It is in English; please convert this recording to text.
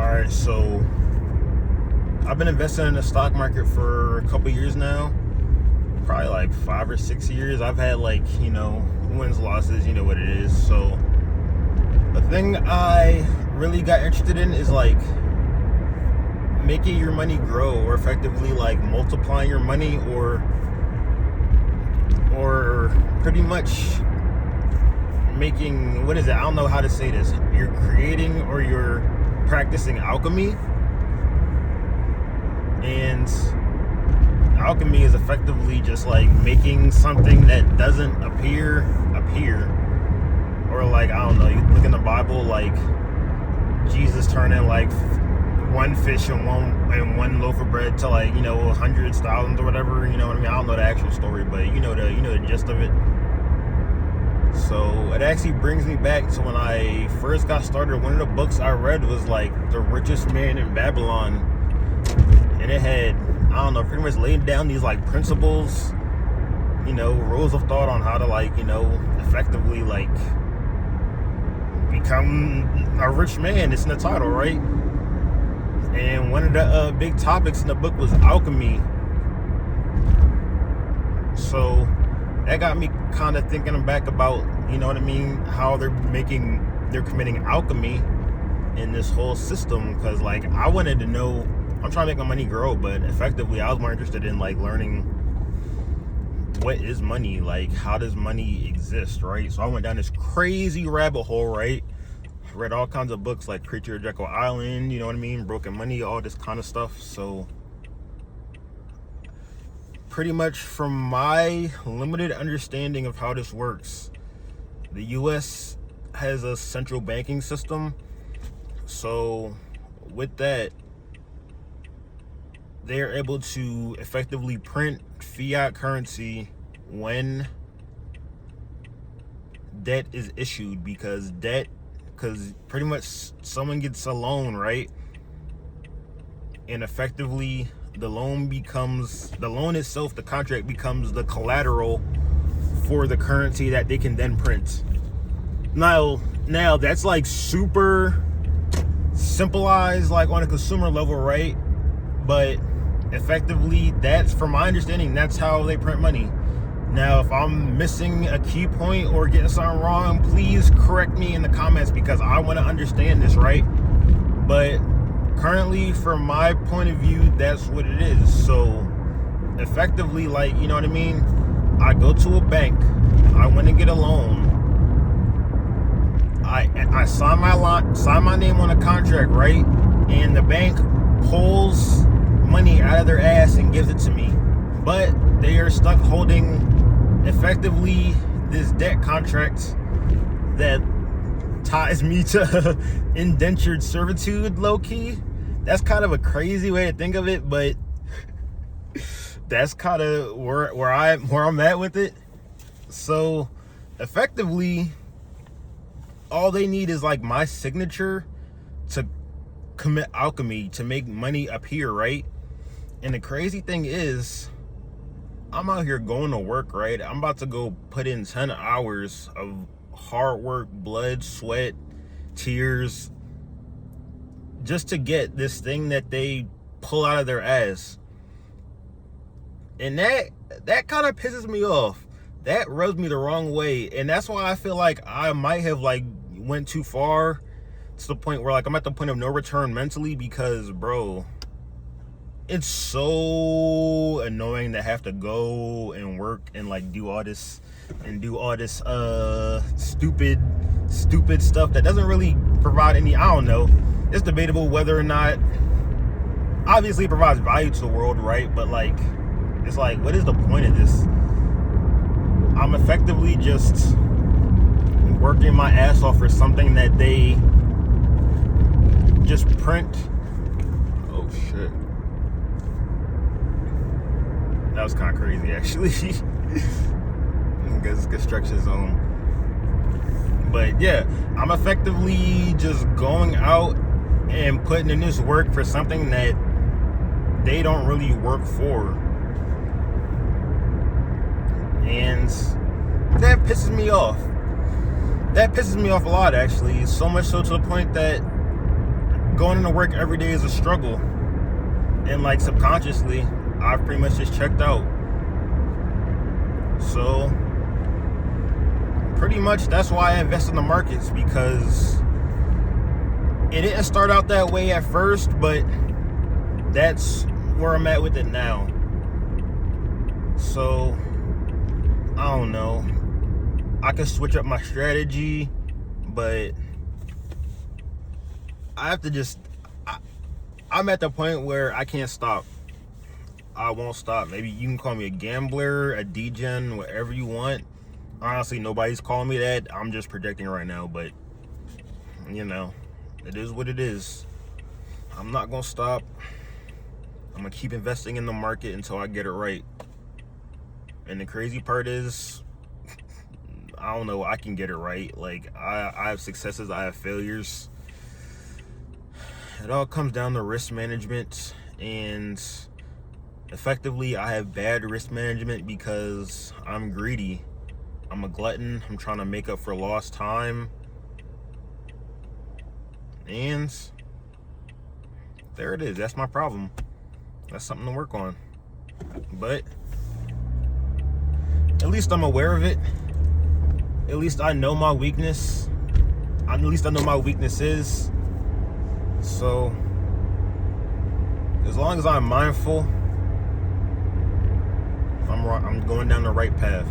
Alright, so I've been investing in the stock market for a couple years now. Probably like 5 or 6 years. I've had wins, losses, you know what it is. So the thing I really got interested in is making your money grow, or effectively multiplying your money, or pretty much making, what is it? I don't know how to say this. You're creating, or you're practicing alchemy. And alchemy is effectively just making something that doesn't appear. Or I don't know, you look in the Bible, Jesus turning one fish and one loaf of bread to hundreds, thousands, or whatever. You know what I mean? I don't know the actual story, but you know the gist of it. So it actually brings me back to when I first got started. One of the books I read was The Richest Man in Babylon, and it had, I don't know, pretty much laid down these principles, rules of thought on how to effectively become a rich man. It's in the title, right? And one of the big topics in the book was alchemy. So that got me kind of thinking back about, how they're committing alchemy in this whole system. Because I wanted to know, I'm trying to make my money grow, but effectively I was more interested in learning what is money, how does money exist, right? So I went down this crazy rabbit hole, right? Read all kinds of books like Creature of Jekyll Island, you know what I mean, Broken Money, all this kind of stuff. So pretty much from my limited understanding of how this works, the US has a central banking system. So with that, they're able to effectively print fiat currency when debt is issued, because pretty much someone gets a loan, right? And effectively the loan itself, the contract, becomes the collateral for the currency that they can then print. Now that's super simplified, on a consumer level, right? But effectively, that's, from my understanding, that's how they print money. Now, if I'm missing a key point or getting something wrong, please correct me in the comments, because I want to understand this, right? But currently, from my point of view, that's what it is. So effectively, you know what I mean? I go to a bank, I want to get a loan, I sign my name on a contract, right? And the bank pulls money out of their ass and gives it to me, but they are stuck holding effectively this debt contract that ties me to indentured servitude, low-key. That's kind of a crazy way to think of it, but that's kind of where I'm at with it. So effectively, all they need is my signature to commit alchemy, to make money appear, right? And the crazy thing is, I'm out here going to work, right? I'm about to go put in 10 hours of hard work, blood, sweat, tears, just to get this thing that they pull out of their ass. And that kind of pisses me off. That rubs me the wrong way. And that's why I feel I might have went too far, to the point where I'm at the point of no return mentally, because bro, it's so annoying to have to go and work and do all this stupid stuff that doesn't really provide any, I don't know, it's debatable whether or not, obviously it provides value to the world, right? But it's what is the point of this? I'm effectively just working my ass off for something that they just print. Oh shit, that was kind of crazy, actually. Because it's construction zone. But yeah, I'm effectively just going out and putting in this work for something that they don't really work for. And that pisses me off. That pisses me off a lot, actually. So much so to the point that going into work every day is a struggle. And like subconsciously, I've pretty much just checked out. So pretty much that's why I invest in the markets, because it didn't start out that way at first, but that's where I'm at with it now. So I don't know. I could switch up my strategy, but I have to just I'm at the point where I can't stop. I won't stop. Maybe you can call me a gambler, a degen, whatever you want. Honestly, nobody's calling me that. I'm just projecting right now, but you know, it is what it is. I'm not gonna stop. I'm gonna keep investing in the market until I get it right. And the crazy part is, I don't know, I can get it right. Like, I have successes, I have failures. It all comes down to risk management, and effectively I have bad risk management because I'm greedy. I'm a glutton. I'm trying to make up for lost time. And there it is. That's my problem. That's something to work on. But at least I'm aware of it. At least I know my weakness. At least I know my weakness is. So as long as I'm mindful, I'm going down the right path.